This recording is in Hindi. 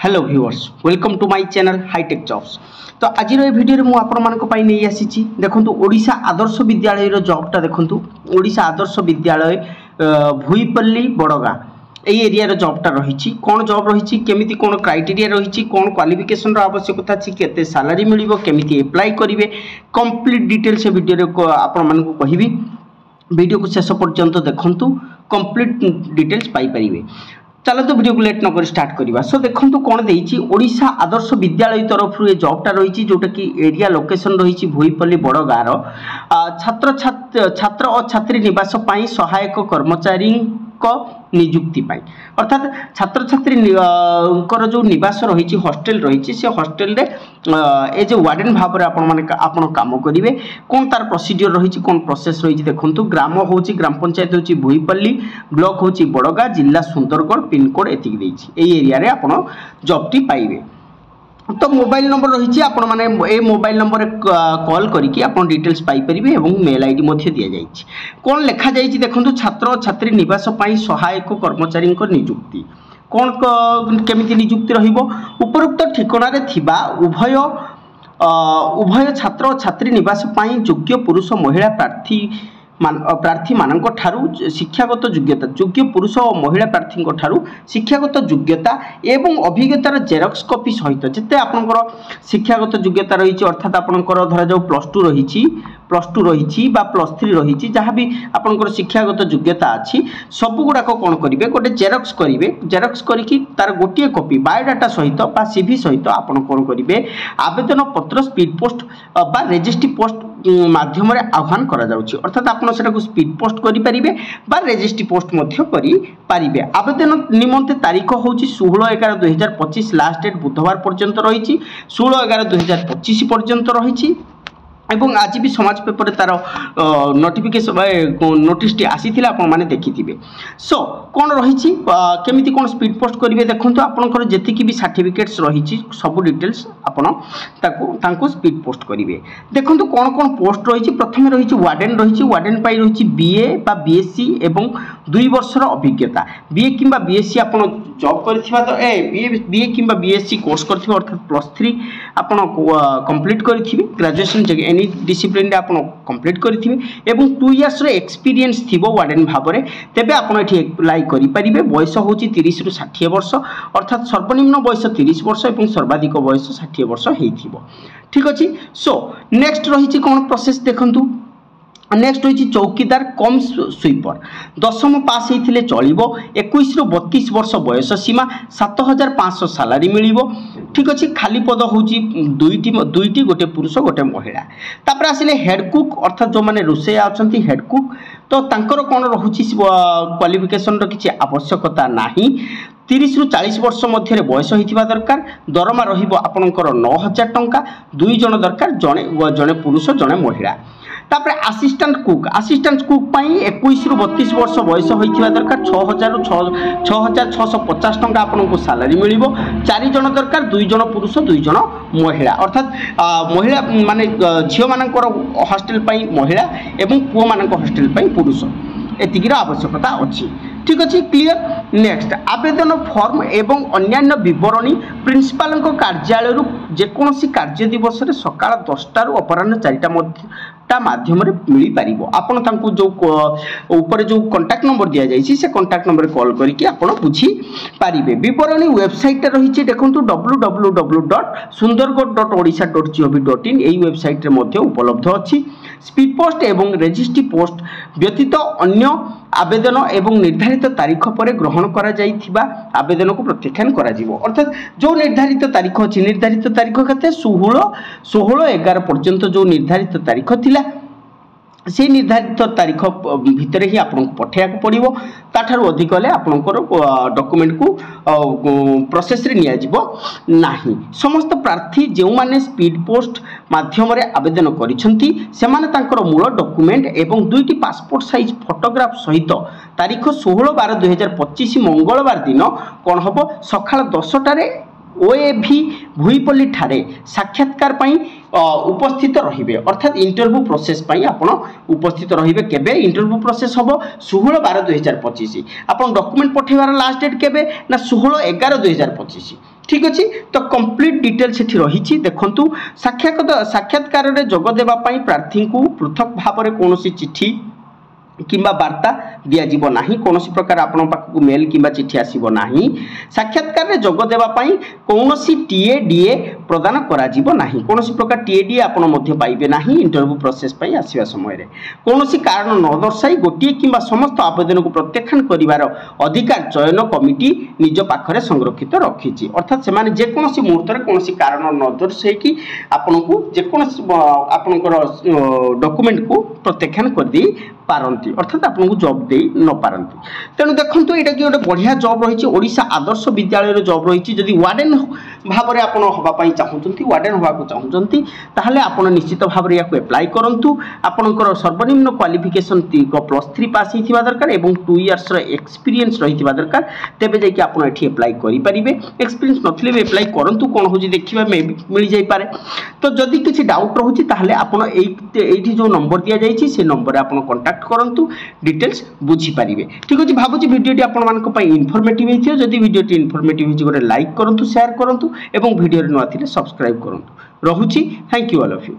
Hello viewers welcome to my channel hitech jobs. तो आज भिडियो में आपण नहीं आसी देखो ओडिशा आदर्श विद्यालय जॉबटा देखो ओडिशा आदर्श विद्यालय भुईपल्ली बड़गा এই এরিয়ার জবটা রয়েছে কোন জব রয়েছে কেমিতি কোন ক্রাইটেরিয়া রয়েছে কোন কোয়ালিফিকেশন আবশ্যকতা আছে কেতে স্যালারি মিলিব কেমিতি এপ্লাই করিবে কমপ্লিট ডিটেলস এই ভিডিওরে আপন মানকু কহিবি ভিডিও को शेष पर्यंत देखंतु कंप्लीट डिटेल्स पाई परिबे। चलो तो वीडियो को लेट न कर स्टार्ट करवा। सो देखंतु कोन देइछि ओडिशा आदर्श विद्यालय तरफ ये जॉबटा रही जोटा कि एरिया लोकेशन रही भुईपल्ली बड़गार छात्र और छात्री निवास पाई सहायक कर्मचारी नियुक्ति पाई अर्थात छात्र छात्री जो निवास रही हॉस्टल रही से हॉस्टल रे एज ए वार्डन भाव में आपण काम करेंगे कौन तार प्रोसीजर रही कौन प्रोसेस रही देखो ग्राम हूँ ग्राम पंचायत हूँ भुईपल्ली ब्लॉक हूँ बड़गा जिला सुंदरगढ़ पिनकोड एतिक एरिया रे आपण जॉबटी पाइबे। तो मोबाइल नंबर रही आपण माने ए मोबाइल नंबर कॉल करके आपण डिटेल्स पाई परिबे एवं मेल आईडी मध्ये दिया जाइछि। कोन लेखा जाइछि देखंतु छात्र छात्री निवास पाई सहायक कर्मचारी नियुक्ति कोन केमिति नियुक्ति रहिबो उपरोक्त ठिकाना रे थिबा उभय छात्र और छात्री निवास पाई योग्य पुरुष महिला प्रार्थी मानक ठारू शिक्षागत योग्यता योग्य पुरुष और महिला प्रार्थी ठारू शिक्षागत योग्यता एवं अभिज्ञतार जेरक्स कॉपी सहित जिते आपनकर शिक्षागत योग्यता रही अर्थात आपनकर धरा जाऊ प्लस टू रही बा +3 रही जहाँ भी आपनकर शिक्षागत योग्यता अच्छी सबू गुड़ाक कौन करेंगे गोटे जेरक्स करेंगे जेरक्स करके तार गोटे कॉपी बायोडाटा सहित बा सीवी सहित आपन कौन करेंगे आवेदन पत्र स्पीड पोस्ट बा रेजिस्ट्री पोस्ट माध्यम आह्वान करा जाउछि अर्थात आपन सेटा को स्पीड पोस्ट करि परिबे बा रेजिस्ट्री पोस्ट मध्य करि परिबे। आवेदन निमंते तारीख होछि 16/11/2025 लास्ट डेट बुधवार पर्यंत रही 16/11/2025 पर्यंत रही एवं आज भी समाज पेपर तार नोटिफिकेशन नोटिस टी आसी आपण माने देखिथिबे। सो कोन रही केमिति कोन स्पीड पोस्ट करिवे देखंतु आपनकर जेतिकी भी सर्टिफिकेट्स रही सब डिटेल्स आपण ताको स्पीड पोस्ट करिवे। देखंतु कोन कोन पोस्ट रही प्रथमे रही वार्डन पाई रही बीए बा बीएससी एवं 2 वर्षर अभिज्ञता बीए किंबा बीएससी आपण जॉब करथिबा तो बीए किंबा बीएससी कोर्स करथिबा अर्थात +3 आपण कंप्लीट करथिबे ग्रेजुएशन एनी डिसिप्लिन रे आपण कंप्लीट करथिबे एवं 2 इयर्स रे एक्सपीरियंस थिबो वार्डन भाव में तेबे आपण एठी अप्लाई करि परिबे। बयस होची 30 रु 60 वर्ष अर्थात सर्वनिम्न बयस 30 वर्ष एवं सर्वाधिक बयस 60 वर्ष हेइथिबो। ठीक अछि। सो नेक्स्ट रही कोन प्रोसेस देखंतु नेक्स्ट होची चौकीदार कम स्वीपर 10th पास होइथिले चलिबो 21 रु 32 वर्ष बयस सीमा 7500 सैलरी मिलिबो। ठीक अछि। खाली पद होची दुईटी गोटे पुरुष गोटे महिला। तापर आसिले हेड कुक अर्थात जो माने रोसेया अछंती हेड कुक तो तांकर कोन रहुची क्वालिफिकेशन रो किछि आवश्यकता नाही 30 रु 40 वर्ष मध्य बयस होइथिबा दरकार दरमा रहिबो आपनकर 9000 टंका 2 जण दरकार जणे पुरुष जणे महिला। तापर असिस्टेंट कुक पाई 21 रु 32 वर्ष बयस होइथिबा दरकार 6650 टंका आपनको सैलरी मिलिबो 4 जण दरकार 2 जण पुरुष 2 जण महिला अर्थात महिला माने झियो मानकर हॉस्टल पाई महिला एवं पुओ मानक हॉस्टल पाई पुरुष एतिकीर आवश्यकता अछि। ठीक अच्छे क्लियर। नेक्स्ट आवेदन फॉर्म एवं अन्यान्य विवरणी प्रिंसिपाल कार्यालय जेकोसी कार्य दिवस रे सकाळ 10टा रु अपराह्न 4टा माध्यम मिल पार आपण तांको जो ऊपर जो कांटेक्ट नंबर दिया जाइछि से कांटेक्ट नंबर कॉल करके आपण बुझी पारिबे। विवरणी वेबसाइट रही देखंतु www.sundargarh.odisha.gov.in एई वेबसाइट रे मध्ये उपलब्ध अछि। स्पीड पोस्ट एवं रेजिस्ट्री पोस्ट व्यतीत अन्य आवेदन एवं निर्धारित तारीख पर ग्रहण करा जाइथिबा आवेदन को प्रत्याख्यान करा जिवो अर्थात जो निर्धारित तारीख अछि निर्धारित तारीख केते 16/11 पर्यंत जो निर्धारित तारीख थिला से निर्धारित तारीख भितर ही आपन को पठेया को पड़िबो ताठारु अधिक हले आपनकर डॉक्यूमेंट को प्रोसेस रे निया जिवो नाही। समस्त प्रार्थी जे माने स्पीड पोस्ट माध्यम रे आवेदन करिसंती से माने तांकर मूल डॉक्यूमेंट एवं 2टी पासपोर्ट साइज फोटोग्राफ सहित तारीख 16/12/2025 मंगलवार दिन कोन हबो सकाळ 10टा रे ओएभी भुईपल्ली ठारे साक्षात्कार पाई उपस्थित रहिबे अर्थात इंटरव्यू प्रोसेस पाई आपण उपस्थित रहिबे। केबे इंटरव्यू प्रोसेस हबो 16/12/2025 आपण डॉक्यूमेंट पठेबार लास्ट डेट केबे ना 16/11/2025 ठीक अच्छे तो कंप्लीट डिटेल्स एठी रही देखंतु साक्षात्कार रे जोग देबा पई प्रार्थी को पृथक भाव में कौन चिट्ठी किंबा वार्ता दिया जीव नाही कौन प्रकार आपण पाखक मेल किंबा चिट्ठी आसीबो नाही साक्षात्कार रे जोग देबा पई कौनसी टीए डीए प्रदान करा जीवो नाही कौनसी प्रकार टीए डीए आपण मध्य पाइबे नाही इंटरव्यू प्रोसेस पई आसीबा समय रे कौनसी कारण न दर्शाई गोटिए किंबा समस्त आवेदन को प्रत्याख्यान करिवार अधिकार चयन कमिटी निज पाखरे संरक्षित रखिछि अर्थात से माने जे कौनसी मुहूर्त रे कौनसी कारण न दर्शाई कि आपण को जे कौनसी आपनकर डॉक्यूमेंट को प्रत्याख्यान कर दी पारंती अर्थात आपको जॉब दे न पारंती तेणु देखो यहाँ कि गोटे बढ़िया जॉब रही ओडिशा आदर्श विद्यालय जॉब रही जदि वार्डेन भाव में आपड़ हाँपाई चाहूँगी वार्डेन हाँको चाहूँगी ताहले आपण निश्चित भाव में या एप्लाई करूँ आपंकर सर्वनिम्न क्वालिफिकेशन +3 पास होता दरकार और 2 इयर्स एक्सपीरियंस रही दरकार तेज जाकि आप एप्लाई करेंगे एक्सपीरियंस नथिले भी एप्लाई करूँ कौन हो देखा मिल जापे तो जदि किसी डाउट रोचे ताहले आपण एठी जो नंबर दिया जाइए से नंबर आप कांटेक्ट करंतु डिटेल्स बुझी पारिबे ठीक अछि भाबुची वीडियोटी आपण मानक पई इन्फॉर्मेटिव हेथियो जदि वीडियोटी इन्फॉर्मेटिव हेछि गोटे लाइक करंतु शेयर करंतु एवं वीडियो रे न आथिले सब्सक्राइब करंतु रहुची thank you all of you.